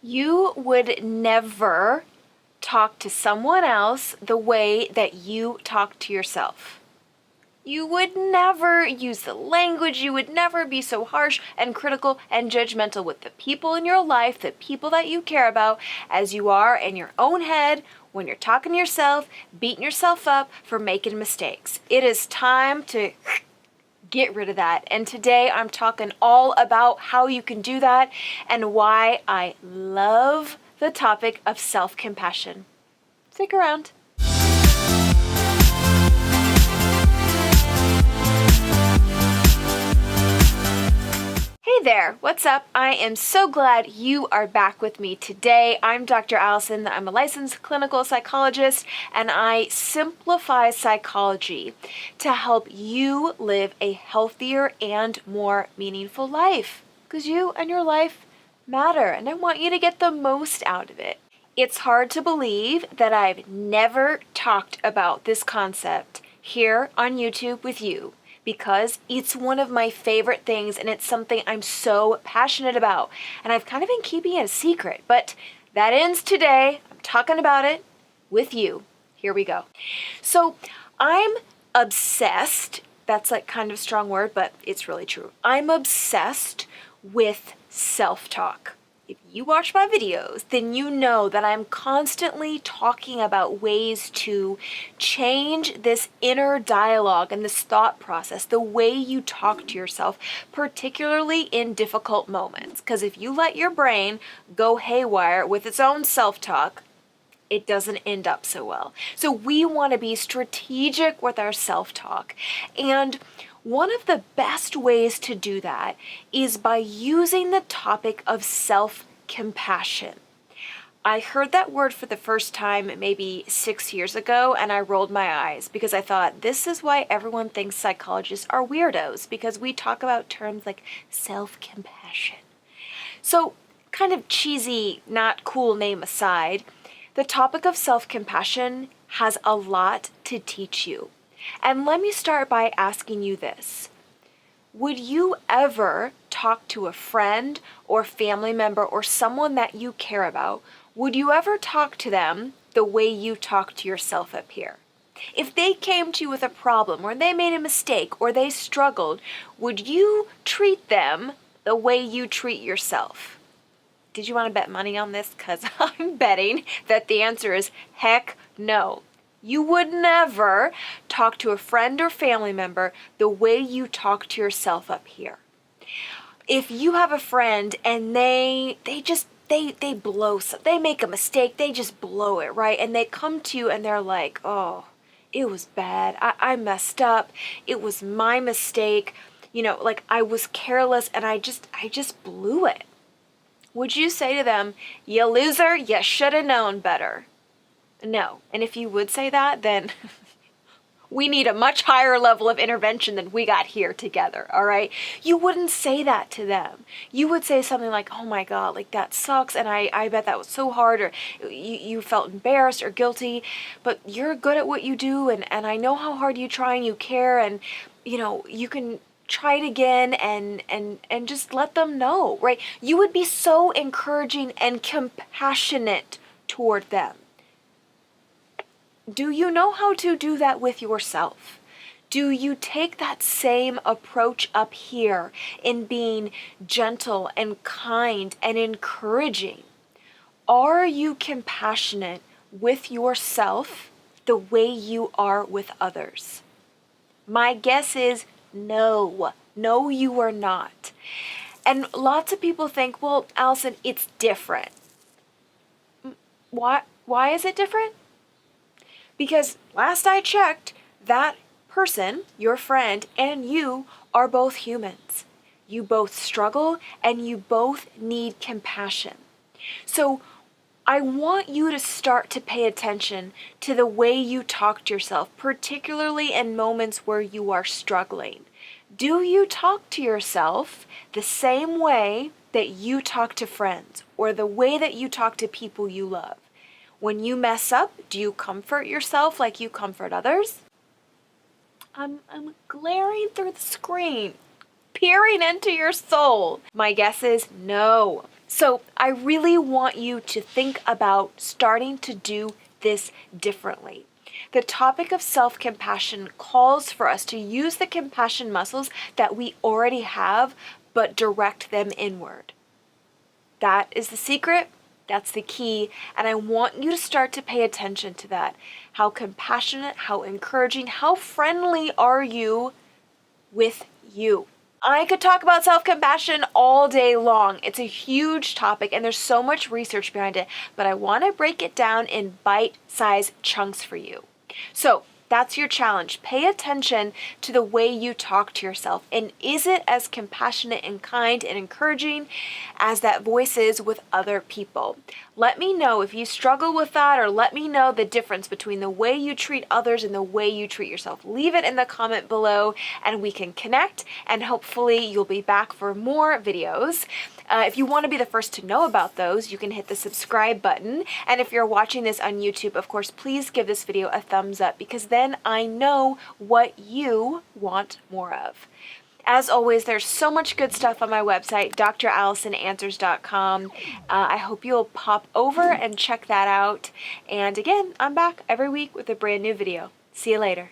You would never talk to someone else the way that you talk to yourself. You would never use the language, you would never be so harsh and critical and judgmental with the people in your life, the people that you care about, as you are in your own head when you're talking to yourself, beating yourself up for making mistakes. It is time to get rid of that. And today I'm talking all about how you can do that and why I love the topic of self-compassion. Stick around. Hey there, what's up? I am so glad you are back with me today. I'm Dr. Allison. I'm a licensed clinical psychologist, and I simplify psychology to help you live a healthier and more meaningful life. Because you and your life matter, and I want you to get the most out of it. It's hard to believe that I've never talked about this concept here on YouTube with you, because it's one of my favorite things and it's something I'm so passionate about. And I've kind of been keeping it a secret, but that ends today. I'm talking about it with you. Here we go. So I'm obsessed. That's like kind of a strong word, but it's really true. I'm obsessed with self-talk. If you watch my videos, then you know that I'm constantly talking about ways to change this inner dialogue and this thought process, the way you talk to yourself, particularly in difficult moments. Because if you let your brain go haywire with its own self-talk, it doesn't end up so well. So we want to be strategic with our self-talk. And one of the best ways to do that is by using the topic of self-compassion. I heard that word for the first time maybe 6 years ago, and I rolled my eyes because I thought, this is why everyone thinks psychologists are weirdos, because we talk about terms like self-compassion. So, kind of cheesy, not cool name aside, the topic of self-compassion has a lot to teach you. And let me start by asking you this. Would you ever talk to a friend or family member or someone that you care about? Would you ever talk to them the way you talk to yourself up here? If they came to you with a problem or they made a mistake or they struggled, would you treat them the way you treat yourself? Did you want to bet money on this? Because I'm betting that the answer is heck no. You would never talk to a friend or family member the way you talk to yourself up here. If you have a friend and they blow something, they make a mistake, they just blow it, right? And they come to you and they're like, oh, it was bad. I messed up. It was my mistake. Like I was careless and I just blew it. Would you say to them, you loser, you should have known better? No. And if you would say that, then we need a much higher level of intervention than we got here together, all right? You wouldn't say that to them. You would say something like, oh my God, like that sucks, and I bet that was so hard, or you felt embarrassed or guilty, but you're good at what you do, and I know how hard you try and you care, and you can try it again and just let them know, right? You would be so encouraging and compassionate toward them. Do you know how to do that with yourself? Do you take that same approach up here in being gentle and kind and encouraging? Are you compassionate with yourself the way you are with others? My guess is no. No, you are not. And lots of people think, well, Allison, it's different. Why is it different? Because last I checked, that person, your friend, and you are both humans. You both struggle and you both need compassion. So I want you to start to pay attention to the way you talk to yourself, particularly in moments where you are struggling. Do you talk to yourself the same way that you talk to friends or the way that you talk to people you love? When you mess up, do you comfort yourself like you comfort others? I'm glaring through the screen, peering into your soul. My guess is no. So I really want you to think about starting to do this differently. The topic of self-compassion calls for us to use the compassion muscles that we already have, but direct them inward. That is the secret. That's the key. And I want you to start to pay attention to that. How compassionate, how encouraging, how friendly are you with you? I could talk about self-compassion all day long. It's a huge topic and there's so much research behind it, but I want to break it down in bite-sized chunks for you. So that's your challenge. Pay attention to the way you talk to yourself. And is it as compassionate and kind and encouraging as that voice is with other people? Let me know if you struggle with that, or let me know the difference between the way you treat others and the way you treat yourself. Leave it in the comment below and we can connect, and hopefully you'll be back for more videos. If you want to be the first to know about those, you can hit the subscribe button. And if you're watching this on YouTube, of course, please give this video a thumbs up, because then I know what you want more of. As always, there's so much good stuff on my website, drallisonanswers.com. I hope you'll pop over and check that out. And again, I'm back every week with a brand new video. See you later.